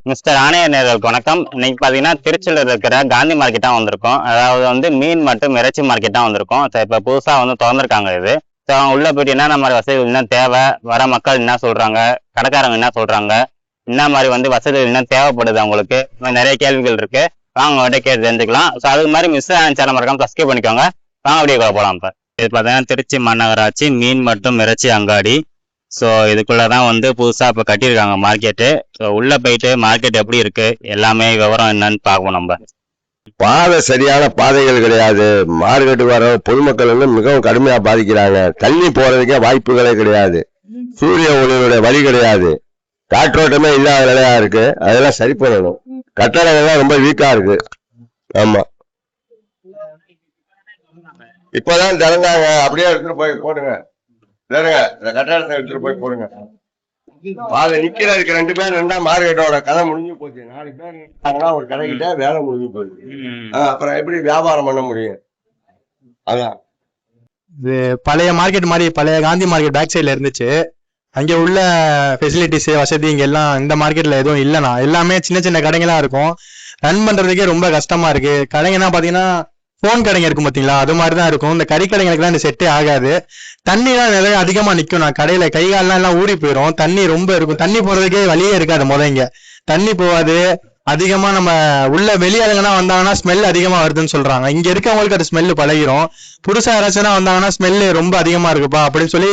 Mister ஆணையர் நேயர்களுக்கு வணக்கம். இன்னைக்கு பார்த்தீங்கன்னா திருச்சியில் இருக்கிற காந்தி மார்க்கெட்டாக வந்திருக்கோம். அதாவது வந்து மீன் மற்றும் இறைச்சி மார்க்கெட்டாக வந்திருக்கோம். ஸோ இப்போ புதுசாக வந்து திறந்துருக்காங்க இது. ஸோ அவங்க உள்ளே போயிட்டு என்ன மாதிரி வசதிகள் என்ன தேவை, வர மக்கள் என்ன சொல்கிறாங்க, கடைக்காரங்க என்ன சொல்கிறாங்க, என்ன மாதிரி வந்து வசதிகள் என்ன தேவைப்படுது அவங்களுக்கு, நிறைய கேள்விகள் இருக்குது. வாங்க அவங்ககிட்ட கேட்டு தெரிஞ்சுக்கலாம். ஸோ அதுக்கு மாதிரி மிஸ்டர் ஆணையர் சேனல் மறக்காம சப்ஸ்கிரைப் பண்ணிக்கோங்க. வாங்க அப்படியே போகலாம். இப்போ இது பார்த்தீங்கன்னா திருச்சி மாநகராட்சி மீன் மற்றும் இறைச்சி அங்காடி. ஸோ இதுக்குள்ளதான் வந்து புதுசா இப்போ கட்டியிருக்காங்க மார்க்கெட்டு. ஸோ உள்ள போயிட்டு மார்க்கெட் எப்படி இருக்கு எல்லாமே விவரம் என்னன்னு பார்ப்போம். நம்ம பாதை சரியான பாதைகள் கிடையாது. மார்க்கெட்டுக்கு வர பொதுமக்கள் வந்து மிகவும் கடுமையா பாதிக்கிறாங்க. தண்ணி போறதுக்கே வாய்ப்புகளே கிடையாது. சூரிய ஒளியுடைய வழி கிடையாது. காற்றோட்டமே இல்லாத நிலையா இருக்கு. அதெல்லாம் சரி பண்ணணும். கட்டடங்கள்லாம் ரொம்ப வீக்கா இருக்கு. ஆமா, இப்பதான் திறந்தாங்க. அப்படியே எடுத்துட்டு போய் போடுங்க. இந்த கட்டடத்தை எடுத்துட்டு போய் போடுங்க. பாதை நிக்கிறதுக்கு 2 பேர் இருந்தா மார்க்கெட்டோட கதை முடிஞ்சு போச்சு. 4 பேர் நின்றாங்கன்னா ஒரு கடைக்கிட்ட வேலை முடிஞ்சு போச்சு. அப்புறம் எப்படி வியாபாரம் பண்ண முடியும்? அதான் இது பழைய மார்க்கெட் மாதிரி, பழைய காந்தி மார்க்கெட் பேக் சைட்ல இருந்துச்சு. அங்க உள்ள ஃபெசிலிட்டிஸ் வசதி இங்க எல்லாம் இந்த மார்க்கெட்ல எதுவும் இல்லைண்ணா. எல்லாமே சின்ன சின்ன கடைங்களா இருக்கும். ரன் பண்றதுக்கே ரொம்ப கஷ்டமா இருக்கு. கடைங்கன்னா பாத்தீங்கன்னா போன் கடைங்க இருக்கும் பாத்தீங்களா, அது மாதிரிதான் இருக்கும். இந்த கறி கடைங்களுக்குலாம் இந்த செட்டே ஆகாது. தண்ணி எல்லாம் நிறைய அதிகமா நிக்கும். நான் கடையில கை கால்லாம் எல்லாம் ஊறி போயிடும். தண்ணி ரொம்ப இருக்கும். தண்ணி போறதுக்கே வழியே இருக்காது. இங்க தண்ணி போகாது. அதிகமா நம்ம உள்ள வெளியாளுங்கன்னா வந்தாங்கன்னா ஸ்மெல் அதிகமா வருதுன்னு சொல்றாங்க. இங்க இருக்கவங்களுக்கு அது ஸ்மெல்லு பழகிரும். புதுசா யாராச்சும் வந்தாங்கன்னா ஸ்மெல்லு ரொம்ப அதிகமா இருக்குப்பா அப்படின்னு சொல்லி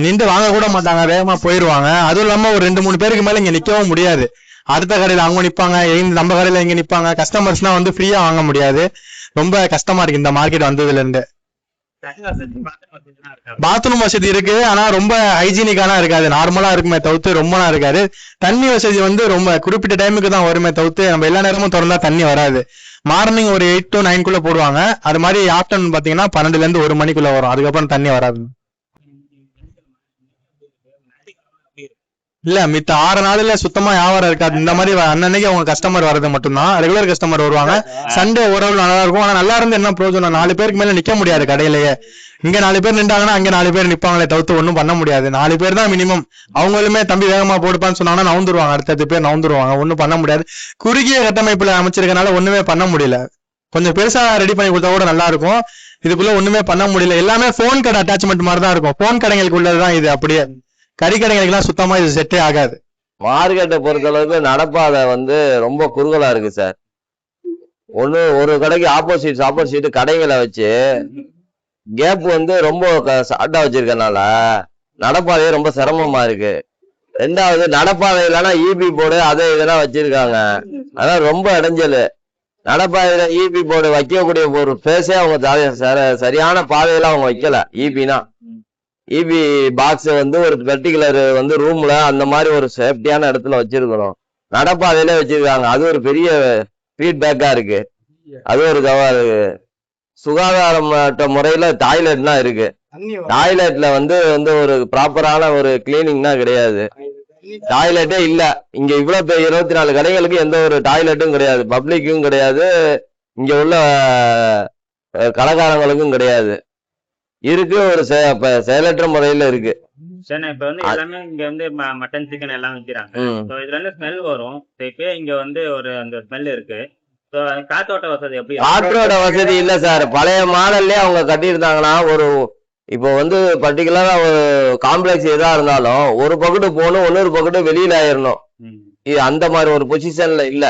நின்று வாங்க கூட மாட்டாங்க, வேகமா போயிருவாங்க. அதுவும் இல்லாம ஒரு 2-3 பேருக்கு மேல இங்க நிக்கவும் முடியாது. அடுத்த கடையில அவங்க நிப்பாங்க, நம்ம கடையில இங்க நிப்பாங்க. கஸ்டமர்ஸ்லாம் வந்து ஃப்ரீயா வாங்க முடியாது. ரொம்ப கஷ்டமா இருக்கு இந்த மார்க்கெட் வந்ததுல இருந்து. பாத்ரூம் வசதி இருக்கு, ஆனா ரொம்ப ஹைஜீனிக்கான இருக்காது. நார்மலா இருக்குமே தவிர்த்து ரொம்பலாம் இருக்காது. தண்ணி வசதி வந்து ரொம்ப குறிப்பிட்ட டைமுக்கு தான் வருமே தவிர்த்து நம்ம எல்லா நேரமும் திறந்தா தண்ணி வராது. மார்னிங் ஒரு 8 to 9 போடுவாங்க. அது மாதிரி ஆஃப்டர்நூன் பாத்தீங்கன்னா 12 to 1 மணிக்குள்ள வரும். அதுக்கப்புறம் தண்ணி வராது. இல்ல மித்த 6 நாள்ல சுத்தமா வியாபாரம் இருக்காது. இந்த மாதிரி அன்னன்னைக்கு அவங்க கஸ்டமர் வர்றது மட்டும்தான். ரெகுலர் கஸ்டமர் வருவாங்க. சண்டே ஓரளவு நல்லா இருக்கும். ஆனா நல்லா இருந்து என்ன பிரயோஜனம்? 4 பேருக்கு மேல நிக்க முடியாது கடையிலேயே. இங்க 4 பேர் நின்றாங்கன்னா அங்க 4 பேர் நிப்பாங்களே தவிர்த்து ஒன்னும் பண்ண முடியாது. 4 பேர் தான் மினிமம். அவங்களுமே தம்பி வேகமா போடுப்பான்னு சொன்னாங்கன்னா நவுந்துருவாங்க. அடுத்த பேர் நவுந்துருவாங்க. ஒன்னும் பண்ண முடியாது. குறுகிய கட்டமைப்புல அமைச்சிருக்கனால ஒண்ணுமே பண்ண முடியல. கொஞ்சம் பெருசா ரெடி பண்ணி கொடுத்தா கூட நல்லா இருக்கும். இதுக்குள்ள ஒண்ணுமே பண்ண முடியல. எல்லாமே போன் கடை அட்டாச்மெண்ட் மாதிரி தான் இருக்கும். போன் கடைகளுக்கு உள்ளதுதான் இது. அப்படியே கறி கடைகளுக்கெல்லாம் சுத்தமா இது செட்டே ஆகாது. மார்க்கெட்டை பொறுத்தளவுக்கு நடப்பாதை வந்து ரொம்ப குறுகலா இருக்கு சார். ஒரு கடைக்கு ஆப்போசிட் கடைகளை வச்சு கேப் வந்து ரொம்ப ஷார்ட்டா வச்சிருக்கனால நடப்பாதையே ரொம்ப சிரமமா இருக்கு. 2வது நடப்பாதை இல்லைன்னா இபி போர்டு அதை இதெல்லாம் வச்சிருக்காங்க. அதான் ரொம்ப இடைஞ்சல். நடப்பாதையில இபி போர்டு வைக்கக்கூடிய ஒரு பேஸே அவங்க சரியான பாதையில அவங்க வைக்கல. இபி பாக்ஸ் வந்து ஒரு பர்டிகுலர் வந்து ரூம்ல அந்த மாதிரி ஒரு சேஃப்டியான இடத்துல வச்சிருக்கணும். நடப்பாதையில வச்சிருக்காங்க. அது ஒரு பெரிய ஃபீட்பேக்கா இருக்கு. அது ஒரு சுகாதாரமற்ற முறையில டாய்லெட்லாம் இருக்கு. டாய்லெட்ல வந்து ஒரு ப்ராப்பரான ஒரு கிளீனிங்னா கிடையாது. டாய்லெட்டே இல்ல. இங்க இவ்வளவு 24 கடைகளுக்கு எந்த ஒரு டாய்லெட்டும் கிடையாது. பப்ளிக்கும் கிடையாது. இங்க உள்ள கடைக்காரங்களுக்கும் கிடையாது. இருக்கு, ஒரு செயலற்ற முறையில இருக்கு. இப்ப வந்து எல்லாமே இங்க வந்து மட்டன் சிக்கன் எல்லாம் வைக்கிறாங்க. இதுல இருந்து ஸ்மெல் வரும். இப்ப இங்க வந்து ஒரு அந்த ஸ்மெல் இருக்கு. காற்றோட்ட வசதி எப்படி? காற்றோட வசதி இல்ல சார். பழைய மாடல்லே அவங்க கட்டியிருந்தாங்கன்னா இப்போ வந்து பர்டிகுலரா ஒரு காம்ப்ளெக்ஸ் எதா இருந்தாலும் ஒரு பக்கெட்டு போகணும், இன்னொரு பக்கெட்டு வெளியில ஆயிரணும். இது அந்த மாதிரி ஒரு பொசிஷன்ல இல்ல.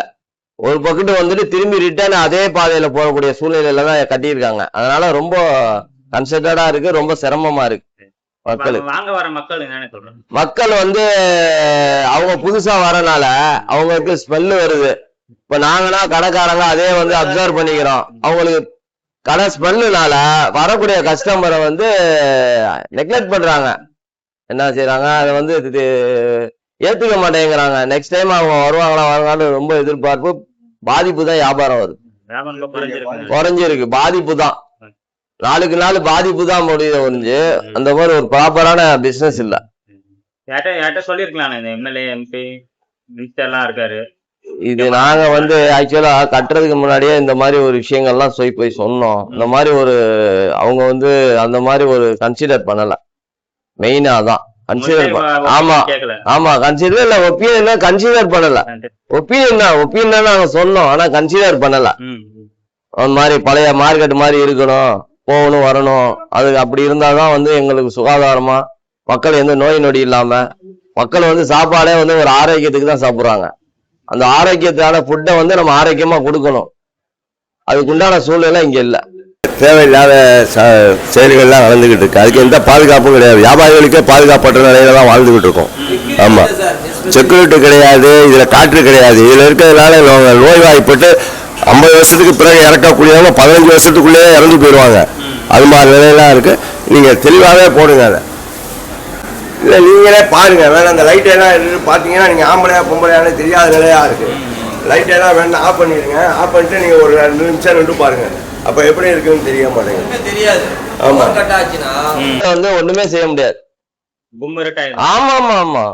ஒரு பக்கெட்டு வந்துட்டு திரும்பி ரிட்டர்ன் அதே பாதையில போகக்கூடிய சூழ்நிலையில தான் கட்டியிருக்காங்க. அதனால ரொம்ப கன்செப்டடா இருக்கு. ரொம்ப சிரமமா இருக்கு மக்களுக்கு. வாங்க வர மக்கள் வந்து அவங்க புதுசா வரனால அவங்களுக்கு ஸ்மெல்லு வருது. இப்ப நாங்கன்னா கடைக்காரங்க அதே வந்து அப்சர்வ் பண்ணிக்கிறோம். அவங்களுக்கு கடை ஸ்மெல்லுனால வரக்கூடிய கஸ்டமரை வந்து நெக்லெக்ட் பண்றாங்க. என்ன செய்யறாங்க? அதை வந்து ஏத்துக்க மாட்டேங்கிறாங்க. நெக்ஸ்ட் டைம் அவங்க வருவாங்களான்னு ரொம்ப எதிர்பார்ப்பு. பாதிப்பு தான் வியாபாரம் வருது. குறைஞ்சிருக்கு. பாதிப்பு தான். நாளுக்கு நாள் பாதிப்பு தான் முடியுது ஒழிஞ்சு அந்த மாதிரி ஒரு ப்ராப்பரான பிசினஸ் இல்ல. சொல்லிருக்கலாம் எம்எல்ஏ எம்பி மினிஸ்டர்லாம் இருக்காரு. இது நாங்க வந்து ஆக்சுவலா கட்டுறதுக்கு முன்னாடியே இந்த மாதிரி ஒரு விஷயங்கள்லாம் போய் சொன்னோம். இந்த மாதிரி அவங்க வந்து அந்த மாதிரி ஒரு கன்சிடர் பண்ணல. மெயினா தான் கன்சிடர் முன்னாடி ஆமா கேட்கல. ஆமா கன்சிடர் இல்ல ஒப்பீனியன் கன்சிடர் பண்ணல. ஒப்பீனியன் நாங்க சொன்னோம், ஆனா கன்சிடர் பண்ணல. அந்த மாதிரி பழைய மார்க்கெட் மாதிரி இருக்கணும், போகணும் வரணும், அது அப்படி இருந்தாதான் வந்து எங்களுக்கு சுகாதாரமா மக்கள் எந்த நோய் நொடி இல்லாம மக்கள் வந்து சாப்பாடே வந்து ஒரு ஆரோக்கியத்துக்கு தான் சாப்பிடுறாங்க. அந்த ஆரோக்கியத்தான ஃபுட்டை வந்து நம்ம ஆரோக்கியமா கொடுக்கணும். அதுக்குண்டான சூழ்நிலை இங்க இல்ல. தேவையில்லாத செயல்கள்லாம் நடந்துகிட்டு இருக்கு. அதுக்கு எந்த பாதுகாப்பும் கிடையாது. வியாபாரிகளுக்கே பாதுகாப்பற்ற நிலையில தான் வாழ்ந்துகிட்டு இருக்கோம். ஆமா, செக்யூரிட்டி கிடையாது, இதுல காற்று கிடையாது. இதுல இருக்கிறதுனால நோய்வாய்ப்பட்டு 50 வருஷத்துக்கு பிறகு இறக்கக்கூடியவங்க 15 வருஷத்துக்குள்ளேயே இறந்து போயிடுவாங்க. அது மாதிரி நிலையெல்லாம் இருக்கு. நீங்க தெளிவாகவே போடுங்க அதை. இல்லை நீங்களே பாருங்க, வேணா அந்த லைட்டெல்லாம் எடுத்து பார்த்தீங்கன்னா நீங்கள் ஆம்பளையா பொம்பளையானே தெரியாத நிலையா இருக்கு. லைட்டெல்லாம் வேணா ஆஃப் பண்ணிடுங்க. ஆஃப் பண்ணிட்டு நீங்கள் ஒரு 2 நிமிஷம் நின்று பாருங்க. அப்போ எப்படி இருக்குன்னு தெரிய மாட்டேங்குது. தெரியாது. ஆமா, வந்து ஒண்ணுமே செய்ய முடியாது. ஆமா ஆமா ஆமா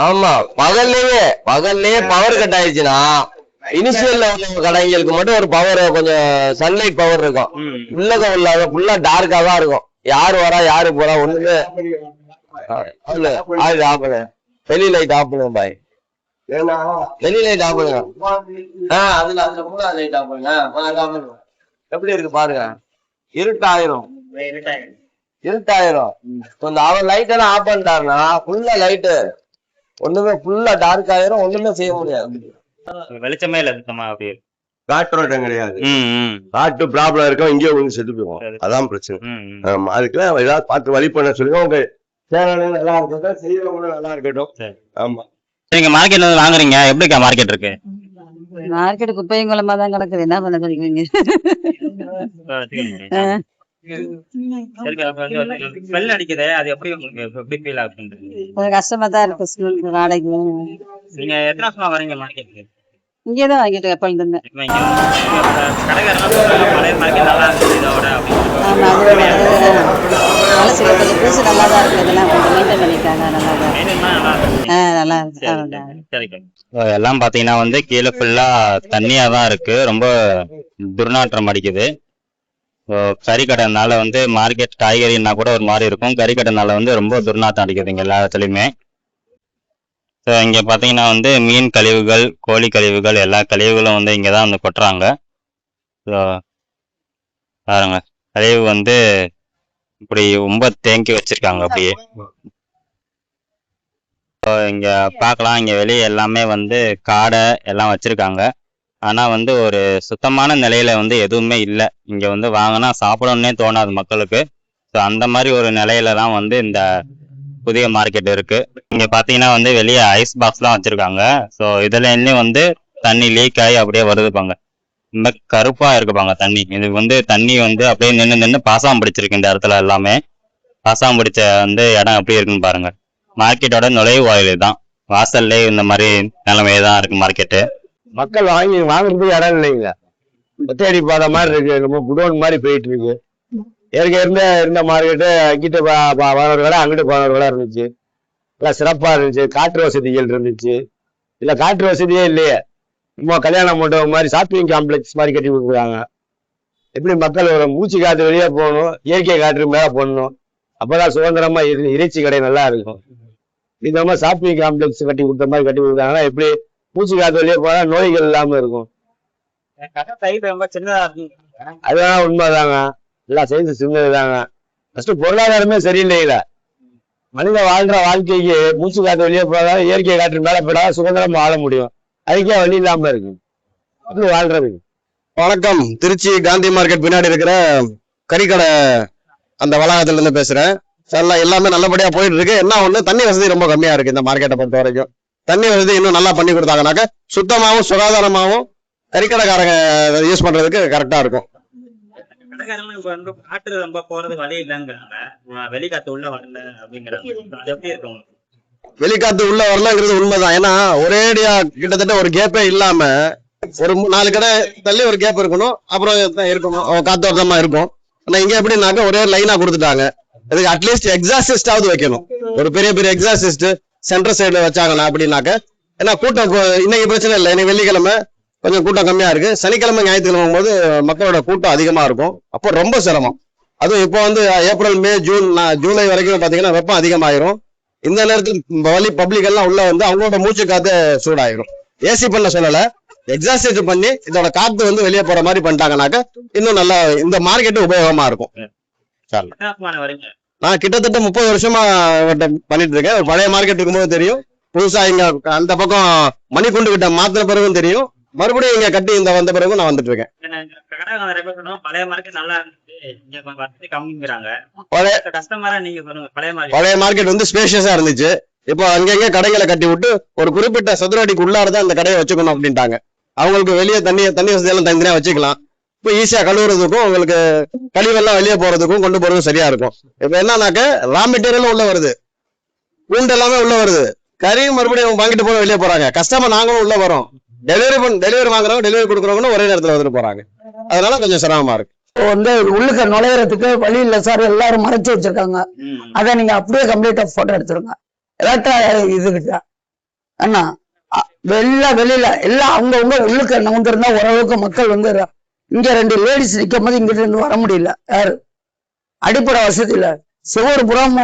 ஆமா, பகல்லையே பவர் கட் ஆயிடுச்சுன்னா இனிஷியல்ல உள்ள கடைங்களுக்கு மட்டும் ஒரு பவர், கொஞ்சம் சன்லைட் பவர் இருக்கும். உள்ளக உள்ளாத ஃபுல்லா டார்க்கா தான் இருக்கும். யாரு வரா யாரு போறா ஒண்ணுமே. வெளி லைட் ஆஃப் பண்ணுங்க பாய். வெளி லைட் ஆஃப் பண்ணுங்க. அதுல கூட லைட் ஆஃப் பண்ணுங்க. எப்படி இருக்கு பாருங்க. இருட்டாயிரும். அவர் லைட் எல்லாம் ஆஃப் பண்ணிட்டாருன்னா ஃபுல்லா லைட்டு ஒண்ணுமே ஃபுல்லா டார்க் ஆயிரும். ஒண்ணுமே செய்ய முடியாது. வெளிச்சமே இல்ல சுத்தமா. அப்படியே காற்றோட்டம் கிடையாது. காற்று ப்ராப்ளம் இருக்கும், இங்கே வந்து செத்து போயிடும். அதான் பிரச்சனை. ஆமா, அதுக்கெல்லாம் ஏதாவது பார்த்து வழி பண்ண சொல்லுங்க. உங்க சேனல் நல்லா இருக்கட்டும், செய்யறவங்க நல்லா இருக்கட்டும். ஆமா, நீங்க மார்க்கெட்ல இருந்து வாங்குறீங்க, எப்படிக்கா மார்க்கெட் இருக்கு? மார்க்கெட் குப்பையும் குளமா தான் கிடக்குது. என்ன பண்ண சொல்றீங்க? ஸ்மெல் அடிக்குது, அது எப்படி உங்களுக்கு எப்படி ஃபீல் ஆகுது? கொஞ்சம் கஷ்டமா தான் இருக்கு. நாளைக்கு நீங்க எத்தனை வருஷமா வரீங்க மார்க்கெட்டுக்கு? இங்கேதான் வாங்கிட்டு எப்பொழுது இருந்தேன். ஆமா, அது மனசு கொஞ்சம் புதுசு நல்லா தான் இருக்கு. இதெல்லாம் கொஞ்சம் மெயின்டைன் பண்ணிருக்காங்க. நல்லா இருக்கு. எல்லாம் பாத்தீங்கன்னா வந்து கீழே ஃபுல்லா தண்ணியா தான் இருக்கு. ரொம்ப துர்நாற்றம் அடிக்குது. கறிக்கடைனால வந்து மார்க்கெட் காய்கறின்னா கூட ஒரு மாதிரி இருக்கும். கறிக்கடைனால வந்து ரொம்ப துர்நாற்றம் அடிக்குது இங்க எல்லா இடத்துலையுமே. ஸோ இங்கே பார்த்தீங்கன்னா வந்து மீன் கழிவுகள், கோழி கழிவுகள், எல்லா கழிவுகளும் வந்து இங்கே தான் வந்து கொட்டுறாங்க. ஸோ பாருங்க, கழிவு வந்து இப்படி ரொம்ப தேங்கி வச்சிருக்காங்க அப்படியே. ஸோ இங்கே பார்க்கலாம், இங்கே வெளியே எல்லாமே வந்து காடை எல்லாம் வச்சிருக்காங்க. ஆனால் வந்து ஒரு சுத்தமான நிலையில வந்து எதுவுமே இல்லை. இங்கே வந்து வாங்கினா சாப்பிடணுன்னே தோணாது மக்களுக்கு. ஸோ அந்த மாதிரி ஒரு நிலையில தான் வந்து இந்த புதிய மார்க்கெட் இருக்கு. இங்க பாத்தீங்கன்னா வந்து வெளியே ஐஸ் பாக்ஸ்லாம் வச்சிருக்காங்க. ஸோ இதுல இன்னும் வந்து தண்ணி லீக் ஆகி அப்படியே வருதுப்பாங்க. ரொம்ப கருப்பா இருக்குப்பாங்க தண்ணி. இது வந்து தண்ணி வந்து அப்படியே நின்று பாசாம் பிடிச்சிருக்கு. இந்த இடத்துல எல்லாமே பாசாம் பிடிச்ச வந்து இடம் எப்படி இருக்குன்னு பாருங்க. மார்க்கெட்டோட நுழைவு வாயில் தான், வாசல்லே இந்த மாதிரி நிலைமையே தான் இருக்கு மார்க்கெட்டு. மக்கள் வாங்குறதுக்கு இடம் இல்லைங்க. ஒத்தையடி பாதை மாதிரி இருக்கு, ரொம்ப குடோன் மாதிரி போயிட்டு இருக்கு. இருந்த மார்க்கெட்டு அங்கிட்ட பதினோரு கடை, அங்கிட்ட 11 கடை இருந்துச்சு. எல்லாம் சிறப்பா இருந்துச்சு. காற்று வசதிகள் இருந்துச்சு. இல்ல காற்று வசதியே இல்லையே. சும்மா கல்யாண மண்டபம் மாதிரி ஷாப்பிங் காம்ப்ளெக்ஸ் மாதிரி கட்டி கொடுக்குறாங்க. எப்படி மக்கள் ஒரு மூச்சு காற்று வெளியே போகணும், இயற்கை காற்று மேல போடணும். அப்பதான் சுதந்திரமா இறைச்சி கடை நல்லா இருக்கும். இந்த மாதிரி ஷாப்பிங் காம்ப்ளெக்ஸ் கட்டி கொடுத்த மாதிரி கட்டி கொடுத்தாங்கன்னா எப்படி மூச்சு காற்று வெளியே போனா நோய்கள் இல்லாம இருக்கும். அதுதான் உண்மைதாங்க. எல்லாம் சைஸ் சின்னதுதாங்க. ஃபர்ஸ்ட் பொருளாதாரமே சரியில்லைங்களா. மனித வாழ்ற வாழ்க்கைக்கு மூச்சு காற்று வெளியே போகாத, இயற்கை காற்று மேல போடாத சுதந்திரமா வாழ முடியும். அதுக்கே வழி இல்லாம இருக்கு. அப்படி வாழ்றதுக்கு. வணக்கம். திருச்சி காந்தி மார்க்கெட் பின்னாடி இருக்கிற கறிக்கடை அந்த வளாகத்துல இருந்து பேசுறேன். எல்லாமே நல்லபடியா போயிட்டு இருக்கு. என்ன ஒண்ணு, தண்ணி வசதி ரொம்ப கம்மியா இருக்கு இந்த மார்க்கெட்டை பொறுத்த வரைக்கும். தண்ணி வசதி இன்னும் நல்லா பண்ணி கொடுத்தாங்கனாக்க சுத்தமாவும் சுகாதாரமாவும் கறிக்கடைக்காரங்க யூஸ் பண்றதுக்கு கரெக்டா இருக்கும். காற்று ரொம்ப போறது வழி இல்லைங்கிறாங்க, வெளிக்காத்து உள்ள வரல அப்படிங்கிறாங்க. அது எப்படி இருக்கும்? வெளிக்காத்து உள்ள வரலங்கிறது உண்மைதான். ஏன்னா ஒரேடியா கிட்டத்தட்ட ஒரு கேப்பே இல்லாம ஒரு 4 கடை தள்ளி ஒரு கேப் இருக்கணும், அப்புறம் இருக்கணும், காத்தோட்டமா இருக்கும். ஆனா இங்க எப்படின்னாக்க ஒரே லைனா கொடுத்துட்டாங்க. அதுக்கு அட்லீஸ்ட் எக்ஸாசிஸ்டாவது வைக்கணும். ஒரு பெரிய பெரிய எக்ஸாசிஸ்ட் சென்டர் சைடுல வச்சாங்கன்னா அப்படின்னாக்க, ஏன்னா கூட்டம் இன்னைக்கு பிரச்சனை இல்லை. இன்னைக்கு வெள்ளிக்கிழமை கொஞ்சம் கூட்டம் கம்மியா இருக்கு. சனிக்கிழமை ஞாயிற்றுக்கிழமை போது மக்களோட கூட்டம் அதிகமா இருக்கும். அப்போ ரொம்ப சிரமம். அதுவும் இப்போ வந்து ஏப்ரல் மே ஜூன் ஜூலை வரைக்கும் பாத்தீங்கன்னா வெப்பம் அதிகமாயிரும். இந்த நேரத்தில் வழி பப்ளிக் எல்லாம் உள்ள வந்து அவங்களோட மூச்சு காத்து சூடாயிரும். ஏசி பண்ண சொல்லல, எக்ஸாஸ்ட் பண்ணி இதோட காத்து வந்து வெளியே போற மாதிரி பண்ணிட்டாங்கனாக்க இன்னும் நல்லா இந்த மார்க்கெட்டு உபயோகமா இருக்கும். நான் கிட்டத்தட்ட 30 வருஷமா பண்ணிட்டு இருக்கேன். ஒரு பழைய மார்க்கெட் இருக்கும்போது தெரியும், புதுசா இங்க அந்த பக்கம் மணிக்குண்டு கிட்ட மாத்தின பிறகும் தெரியும், மறுபடியும் இங்க கட்டி இந்த வந்த பிறகும் நான் வந்துட்டு இருக்கேன். பழைய மார்க்கெட் வந்து ஸ்பேஷியஸா இருந்துச்சு. இப்போ அங்கங்க கடைகளை கட்டி விட்டு ஒரு குறிப்பிட்ட சதுர அடிக்கு உள்ளாரதான் அந்த கடையை வச்சுக்கணும் அப்படின்ட்டாங்க. அவங்களுக்கு வெளியே தண்ணி வசதி எல்லாம் தனித்தனியா வச்சுக்கலாம். இப்போ ஈஸியா கழுவுறதுக்கும் உங்களுக்கு கழிவெல்லாம் வெளியே போறதுக்கும் கொண்டு போறதுக்கும் சரியா இருக்கும். இப்ப என்னன்னாக்க ரா மெட்டீரியலும் உள்ள வருது, பூண்டு எல்லாமே உள்ள வருது, கறியும் மறுபடியும் வாங்கிட்டு போக வெளியே போறாங்க. கஸ்டமர் நாங்களும் உள்ள வரோம், டெலிவரி வாங்குறவங்க டெலிவரி கொடுக்குறவங்களும் ஒரே நேரத்துல வந்துட்டு போறாங்க. அதனால கொஞ்சம் சிரமமா இருக்கு. வந்து உள்ளுக்க நுழையறதுக்கு வழி இல்ல சார், எல்லாரும் மறைச்சு வச்சிருக்காங்க. அதை நீங்க அப்படியே கம்ப்ளீட்டா போட்டோ எடுத்துருங்க. இதுகிட்ட அண்ணா வெளியில எல்லாம் அவங்கவுங்க உள்ளுக்க நவுந்திருந்தா ஓரளவுக்கு மக்கள் வந்து இங்க 2 லேடிஸ் நிக்கும் போது இங்கிட்ட இருந்து வர முடியல. யாரு அடிப்படை வசதி இல்ல, சிவர் புறம்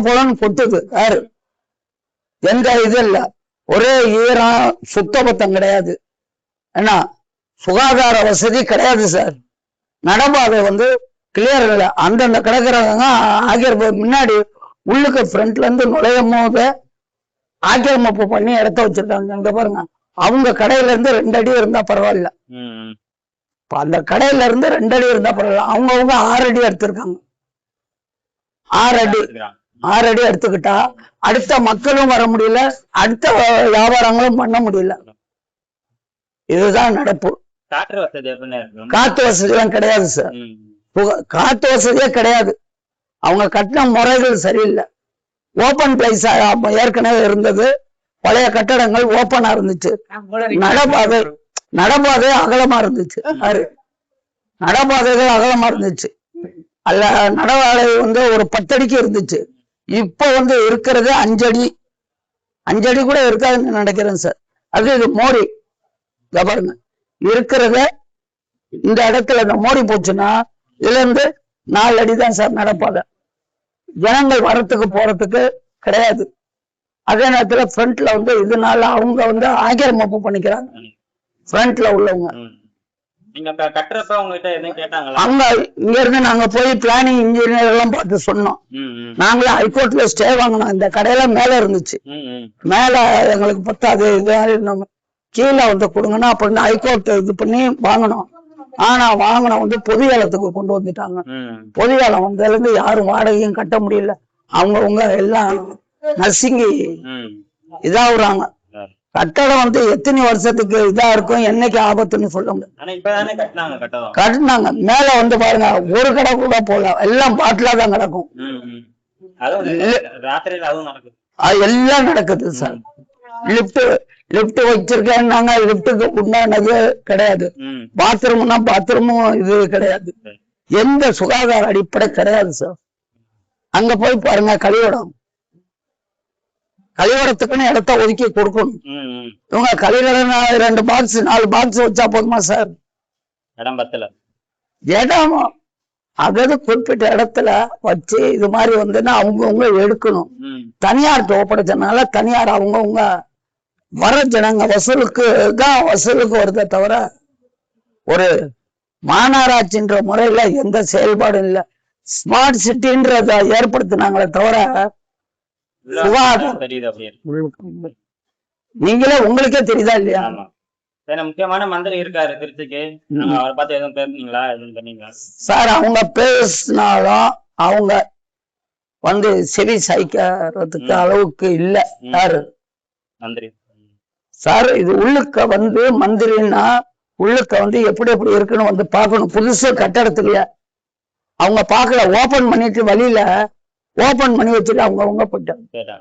போலன்னு கொட்டுது. யாரு எந்த இது இல்ல, ஒரே ஈரம், சுத்தபத்தம் கிடையாது. ஏன்னா சுகாதார வசதி கிடையாது சார். நடப்பாதை வந்து கிளியர் இல்லை. அந்தந்த கிடக்குறவங்க ஆக்கிரமிப்பு முன்னாடி உள்ளுக்கு ஃப்ரண்ட்ல இருந்து நுழையும் போது ஆக்கிரமிப்பு பண்ணி இடத்த வச்சிருக்காங்க. அங்க பாருங்க, அவங்க கடையில இருந்து 2 அடி இருந்தா பரவாயில்ல. அந்த கடையில இருந்து 2 அடி இருந்தா பரவாயில்ல. அவங்கவுங்க 6 அடி எடுத்திருக்காங்க. 6 அடி எடுத்துக்கிட்டா அடுத்த மக்களும் வர முடியல, அடுத்த வியாபாரங்களும் பண்ண முடியல. இதுதான் நடப்பு. காத்து வசதி எல்லாம் கிடையாது சார். காத்து வசதியே கிடையாது. அவங்க கட்டின முறைகள் சரியில்லை. ஓபன் பிளேஸ் ஏற்கனவே இருந்தது, பழைய கட்டடங்கள் ஓபனா இருந்துச்சு. நடப்பாதை அகலமா இருந்துச்சு. நடப்பாதைகள் அகலமா இருந்துச்சு. அல்ல நடவாடை வந்து ஒரு 10 அடிக்கு இருந்துச்சு. இப்ப வந்து இருக்கிறது 5 அடி. 5 அடி கூட இருக்காதுன்னு நினைக்கிறேன் சார். அது இது மோடி பாருங்க இருக்கிறத, இந்த இடத்துல இந்த மோடி போச்சுன்னா இதுல இருந்து 4 அடி தான் சார் நடப்பாதை. ஜனங்கள் வரத்துக்கு போறதுக்கு கிடையாது. அதே நேரத்துல ஃப்ரண்ட்ல வந்து இதனால அவங்க வந்து ஆக்கிரமிப்பு பண்ணிக்கிறாங்க. ஃப்ரண்ட்ல உள்ளவங்க அவங்க இங்க இருந்து நாங்க போய் பிளானிங் இன்ஜினியர் எல்லாம் பார்த்து சொன்னோம். நாங்களே ஹைகோர்ட்ல ஸ்டே வாங்கினோம். இந்த கடையில மேல இருந்துச்சு, மேல எங்களுக்கு பத்தாது, இது கீழே வந்து கொடுங்கன்னா அப்படின்னு ஹைகோர்ட் இது பண்ணி வாங்கினோம். ஆனா வாங்கின வந்து பொது ஏலத்துக்கு கொண்டு வந்துட்டாங்க. பொது ஏலம் வந்ததுல இருந்து யாரும் வாடகையும் கட்ட முடியல. அவங்கவுங்க எல்லாம் நசுங்கி இதாகுறாங்க. கட்டடம் வந்து எத்தனை வருஷத்துக்கு இதா இருக்கும், என்னைக்கு ஆபத்துன்னு சொல்ல முடியாது. கட்டினாங்க. மேல வந்து பாருங்க, ஒரு கடை கூட போல, எல்லாம் பாட்டிலா தான் கிடக்கும். எல்லாம் நடக்குது சார். லிப்ட் வச்சிருக்கேன்னாங்க, லிப்டுக்கு உண்டானது கிடையாது. பாத்ரூம்னா பாத்ரூமும் இது கிடையாது. எந்த சுகாதார அடிப்படை கிடையாது சார். அங்க போய் பாருங்க, கழிவடத்துக்குன்னு இடத்த ஒதுக்கி கொடுக்கணும். இவங்க கழிவடம் 2 பாக்ஸ் 4 பாக்ஸ் வச்சா போதுமா சார்? இடம் அதாவது குறிப்பிட்ட இடத்துல வச்சு இது மாதிரி வந்துன்னா அவங்கவுங்க எடுக்கணும். தனியார்கிட்ட ஒப்படைச்சனால தனியார் அவங்கவுங்க வர ஜனங்க வசூலுக்கு வருதே தவிர ஒரு மாநகராட்சின்ற முறையில எந்த செயல்பாடும் இல்லை. ஸ்மார்ட் சிட்டின்றத ஏற்படுத்தினாங்களே தவிர நீங்களே உங்களுக்கே தெரியுதா இல்லையா? முக்கியமான மந்திரி இருக்காரு திருச்சிக்கு, அவரை பார்த்து எதுவும் பேசுனீங்களா? எதுவும் பண்ணீங்களா சார்? அவங்க பேசினாலும் அவங்க வந்து செவி சாய்க்கிறதுக்கு அளவுக்கு இல்ல. யாரு மந்திரி சார்? இது உள்ளுக்க வந்து மந்திரின்னா உள்ளுக்க வந்து எப்படி எப்படி இருக்குன்னு வந்து பார்க்கணும். புதுசு கட்டடத்துலயே அவங்க பார்க்கல, ஓபன் பண்ணிட்டு வழியில ஓபன் பண்ணி வச்சுட்டு அவங்க போயிட்டாங்க.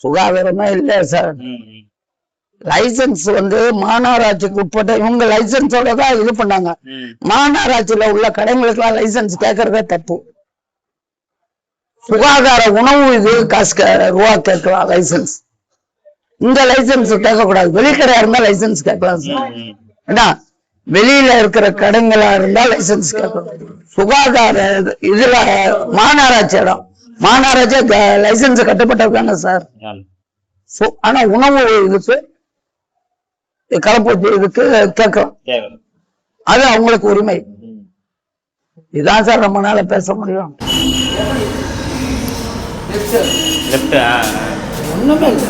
சுகாதாரமே இல்ல சார். லைசன்ஸ் வந்து மாநகராட்சிக்கு உட்பட்ட இவங்க லைசன்ஸோட தான் இது பண்ணாங்க. மாநகராட்சியில உள்ள கடைகளுக்கு எல்லாம் லைசன்ஸ் கேட்கறதே தப்பு. சுகாதார உணவு இது காசு ரூபா கேட்கலாம் லைசன்ஸ். இந்த லைசன்ஸ் கேட்கக்கூடாது. வெளிக்கடையா இருந்தா லைசன்ஸ் கேட்கலாம் சார். ஏன்னா வெளியில இருக்கிற கடைங்களா இருந்தா லைசன்ஸ் கேட்கணும். சுகாதார இதுல மாநகராட்சி இடம் மாநகராட்சி லைசன்ஸ் கட்டப்பட்டிருக்காங்க சார். ஆனா உணவு இதுக்கு கலப்பு இதுக்கு கேட்கலாம், அது அவங்களுக்கு உரிமை. இதான் சார் நம்ம நாள பேச முடியும். ஒண்ணுமே இல்லை,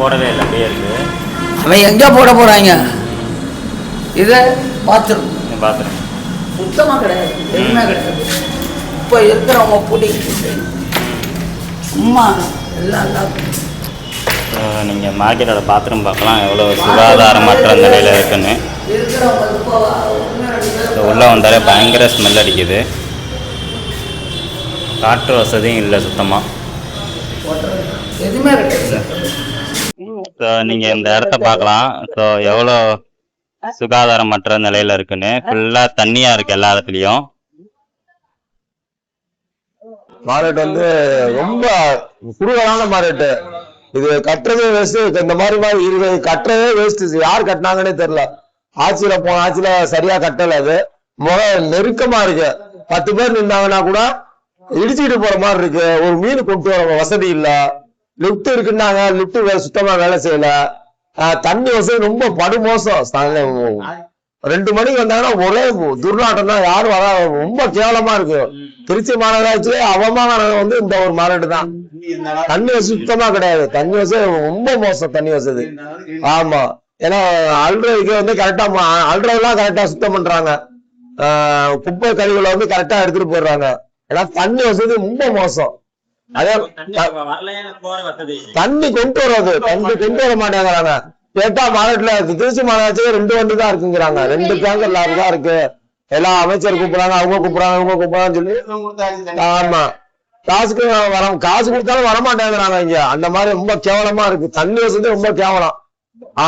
போடவே இல்லை, அப்படியே இருக்கு. அவன் எங்க போட போறாங்க? இத பாத்ரூம் சுத்தமா கிடையாது, எதுவுமே கிடையாது. இப்ப இருக்கிறவங்க பூட்டிக்கிட்டு சும்மா எல்லாம். நீங்க மார்க்கெட்டோட பாத்ரூம் பார்க்கலாம் எவ்வளவு சுகாதாரமற்ற நிலையில இருக்குன்னு. உள்ள வந்தாலே பயங்கர ஸ்மெல் அடிக்குது, காற்று வசதியும் இல்லை சுத்தமா. எதுவுமே கிடையாது. நீங்க இந்த இடத்த பார்க்கலாம். ஸோ எவ்வளோ சுகாதாரமற்ற நிலையில இருக்குன்னு. ஃபுல்லா தண்ணியா இருக்கு எல்லா இடத்துலயும். மார்க்கெட் வந்து ரொம்ப குறுகலான மார்க்கெட்டு. இது கட்டுறதே வேஸ்ட். இந்த மாதிரி இது கட்டுறதே வேஸ்ட். யார் கட்டினாங்கன்னே தெரியல. ஆட்சியில போன ஆட்சியில சரியா கட்டல. அது நெருக்கமா இருக்கு. 10 பேர் நின்னாங்கன்னா கூட இடிச்சுக்கிட்டு போற மாதிரி இருக்கு. ஒரு மீன் கொண்டு வர வசதி இல்ல. லிப்ட் இருக்குன்னாங்க, லிப்ட் சுத்தமா வேலை செய்யல. தண்ணி வசதி ரொம்ப படுமோசம். 2 மணிக்கு வந்தாங்கன்னா ஒரே துர்நாட்டம் தான், யாரும் வர. ரொம்ப கேவலமா இருக்கு. திருச்சி மாநகராட்சியே அவமானம் வந்து இந்த ஒரு மாநாடு தான். தண்ணி வசதி சுத்தமா கிடையாது. தண்ணி வசதி ரொம்ப மோசம். தண்ணி வசதி ஆமா. ஏன்னா அல்ட்ரைக்கு வந்து கரெக்டா அல்ட்ரைலாம் கரெக்டா சுத்தம் பண்றாங்க. குப்பை கழிவுகளை வந்து கரெக்டா எடுத்துட்டு போயிடுறாங்க. ஏன்னா தண்ணி வசதி ரொம்ப மோசம். அதே தண்ணி கொண்டு வர்றது, தண்ணி கொண்டு வர மாட்டேங்கிறாங்க. கேட்டா மாநாட்டுல திருச்சி மாநகராட்சியே 2 வண்டி தான் இருக்குங்கிறாங்க. 2 டேங்கர் லாரி தான் இருக்கு. எல்லாம் அமைச்சர் கூப்பிடுறாங்க, அவங்க கூப்பிடுறாங்க, இவங்க கூப்பிடுறாங்கன்னு சொல்லி. ஆமா, காசுக்கு காசு கொடுத்தாலும் வரமாட்டேங்கிறாங்க இங்க. அந்த மாதிரி ரொம்ப கேவலமா இருக்கு. தண்ணி வசதி ரொம்ப கேவலம்.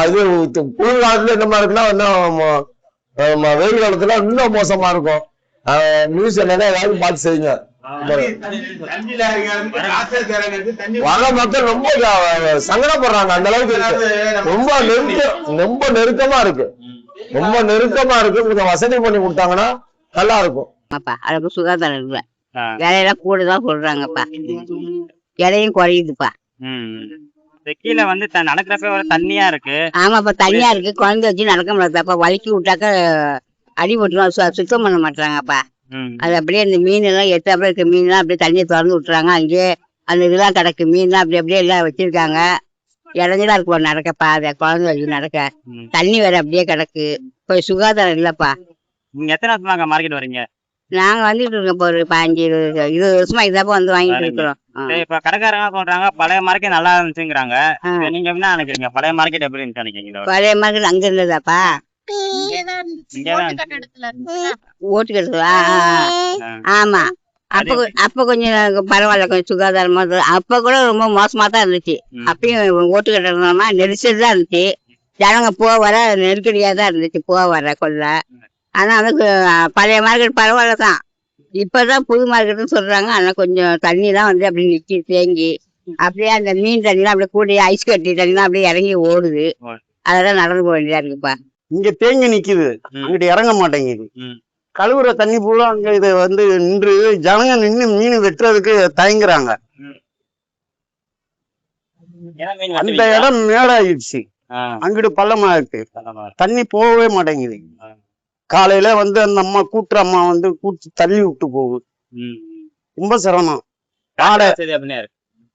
இது குளிர் காலத்துல என்ன மாதிரி இருக்குன்னா வெயில் காலத்துல இன்னும் மோசமா இருக்கும். நியூஸ் என்னன்னா ஏதாவது பார்த்து செய்யுங்க. வர மக்கள் ரொம்ப சங்கடப்படுறாங்க. அந்த அளவுக்கு ரொம்ப நெருக்கமா இருக்கு. ரொம்ப நெருக்கமா இருக்கு. கொஞ்சம் வசதி பண்ணி கொடுத்தாங்கன்னா நல்லா இருக்கும். அதுக்கு சுகாதாரம் இல்ல, விலையெல்லாம் கூடதான் சொல்றாங்கப்பா. விலையும் குறையுதுப்பா. கீழே வந்து நடக்கிறப்ப தண்ணியா இருக்கு. ஆமாப்பா, தண்ணியா இருக்கு. குழந்தை வச்சு நடக்க முடியாதுப்பா. வலிக்கி விட்டாக்க அடி போட்டுரும். சுத்தம் பண்ண மாட்டாங்கப்பா. அது அப்படியே அந்த மீன் எல்லாம் எத்தாப்புல இருக்க மீன்லாம் அப்படியே தண்ணியை திறந்து விட்டுறாங்க. அங்கேயே அந்த இதெல்லாம் கிடக்கு. மீன்லாம் அப்படி அப்படியே எல்லாம் வச்சிருக்காங்க. இறங்கிதான் இருக்குப்பா நடக்கப்பா. அதை குழந்தை வச்சு நடக்க தண்ணி வேற அப்படியே கிடக்கு. போய் சுகாதாரம் இல்லப்பா. நீங்க எத்தனை வருஷமா மார்க்கெட் வரீங்க? நாங்க வந்துட்டு இருக்கோம். இப்போ ஒரு 15-20 வருஷமா இதாப்பா வந்து வாங்கிட்டு இருக்கிறோம். இப்ப கடைக்காரங்க சொல்றாங்க பழைய மார்க்கெட் நல்லா இருந்துச்சுங்கிறாங்க. நீங்க என்ன நினைக்கிறீங்க? பழைய மார்க்கெட் எப்படி இருந்துச்சு நினைக்கிறீங்க? பழைய மார்க்கெட் அங்க இருந்ததாப்பா. ஓட்டு கட்டுதா? ஆமா. அப்ப கொஞ்சம் பரவாயில்ல, கொஞ்சம் சுகாதாரமா இருந்தது. அப்ப கூட ரொம்ப மோசமா தான் இருந்துச்சு. அப்பயும் ஓட்டு கட்டணும்னா நெரிசல் தான் இருந்துச்சு. ஜனங்க போக வர நெருக்கடியா தான் இருந்துச்சு, போக வர கொள்ள. ஆனா வந்து பழைய மார்க்கெட் பரவாயில்ல தான். இப்பதான் புது மார்க்கெட்னு சொல்றாங்க. ஆனா கொஞ்சம் தண்ணி தான் வந்து அப்படி நிக்கி தேங்கி, அப்படியே அந்த மீன் தண்ணிலாம் அப்படியே கூடி ஐஸ் கட்டி தண்ணிலாம் அப்படியே இறங்கி ஓடுது. அதெல்லாம் நடந்து போக வேண்டியதா இருக்குப்பா. இங்க தேங்கி நிக்குது, அங்கிட்டு இறங்க மாட்டேங்குது. கழுவுற தண்ணி பூரா அங்க இது வந்து நின்று ஜனங்க நின்று மீன் வெட்டுறதுக்கு தயங்குறாங்க. அந்த இடம் மேடாயிடுச்சு, அங்கிட்டு பள்ளமா இருக்கு. தண்ணி போகவே மாட்டேங்குது. காலையில வந்து அந்த அம்மா கூட்டுற அம்மா வந்து கூட்டு தள்ளி விட்டு போகுது. ரொம்ப சிரமம்.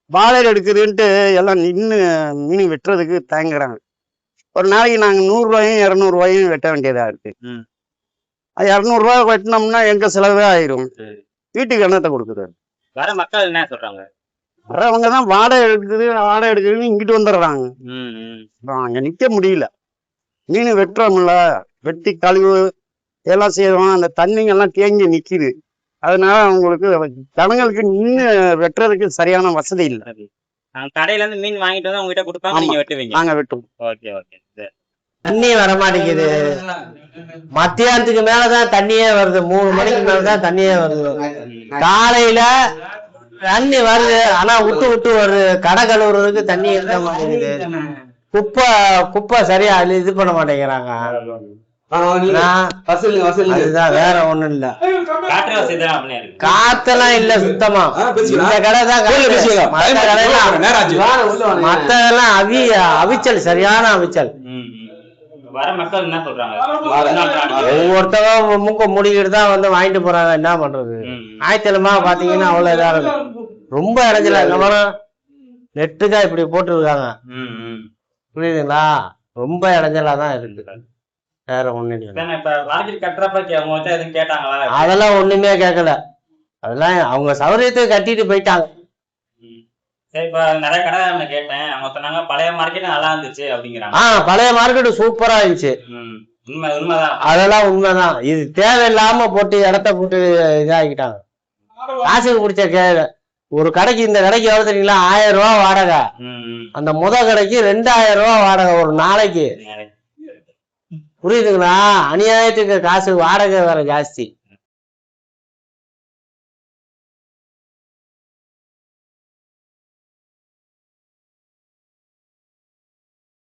வாழை எடுக்குதுன்ட்டு எல்லாம் நின்று மீன் வெட்டுறதுக்கு தயங்குறாங்க. ஒரு நாளைக்கு நாங்க 100 ரூபாயும் 200 ரூபாயும் வெட்ட வேண்டியதா இருக்கு. அது 200 ரூபாய் வெட்டினோம்னா எங்க செலவே ஆயிரும். வீட்டுக்கு என்னத்தை கொடுக்குது? வர மக்கள் என்ன சொல்றாங்க? வரவங்கதான் வாடகை எடுக்குதுன்னு இங்கிட்டு வந்துடுறாங்க. அங்க நிக்க முடியல. மீன் வெட்டுறோம்ல, வெட்டி கழிவு எல்லாம் செய்யறோம். அந்த தண்ணிங்க எல்லாம் தேங்கி நிக்குது. அதனால அவங்களுக்கு ஜனங்களுக்கு நின்று வெட்டுறதுக்கு சரியான வசதி இல்லை. கடையில இருந்து மீன் வாங்கிட்டு வந்து உங்ககிட்ட கொடுப்பாங்க, நீங்க வெட்டுவீங்க? நாங்க வெட்டுவோம். Okay okay. தண்ணி வர மாட்டேங்குது. மத்தியானத்துக்கு மேலதான் தண்ணியே வருது. 3 மணிக்கு மேலதான் தண்ணியே வருது. காலையில தண்ணி வருது, ஆனா விட்டு வருது. கடை கழுவுறதுக்கு தண்ணி இருக்க மாட்டேங்குது. குப்பை சரியா இது பண்ண மாட்டேங்கிறாங்க. அதுதான் வேற ஒண்ணும் இல்ல. காற்று வசதி தான் அப்படியே இருக்கு. காத்தெல்லாம் இல்ல சுத்தமா. இந்த கடை தான் மத்ததெல்லாம் அவிச்சல், சரியான அவிச்சல். வர மக்கள் என்ன சொல்றாங்க? ஒவ்வொருத்தவங்க மூக்க மூடிக்கிட்டு தான் வந்து வாங்கிட்டு போறாங்க. என்ன பண்றது? ஞாயிற்றுக்கிழமை பாத்தீங்கன்னா அவ்வளவு இதா இருக்கு. ரொம்ப இடைஞ்சல. கவனம் நெட்டுதான் இப்படி போட்டுருக்காங்க. புரியுதுங்களா? ரொம்ப இடைஞ்சலா தான் இருக்கு. வேற ஒண்ணு அதெல்லாம் ஒண்ணுமே கேட்கல. அதெல்லாம் அவங்க சௌகரியத்துக்கு கட்டிட்டு போயிட்டாங்க. நிறைய கடை கேட்டேன், அவங்க சொன்னாங்க பழைய மார்க்கெட் நல்லா இருந்துச்சு அப்படிங்கிறாங்க. பழைய மார்க்கெட் சூப்பரா இருந்துச்சு. உண்மைதான், அதெல்லாம் உண்மைதான். இது தேவையில்லாம போட்டு இடத்த போட்டு இதாகிட்டாங்க. காசுக்கு பிடிச்ச ஒரு கடைக்கு, இந்த கடைக்கு எவ்வளவு தெரியுங்களா? 1000 ரூபாய் வாடகை. அந்த கடைக்கு 2000 ரூபாய் வாடகை ஒரு நாளைக்கு. புரியுதுங்களா? அநியாயத்துக்கு காசு வாடகை வேற ஜாஸ்தி.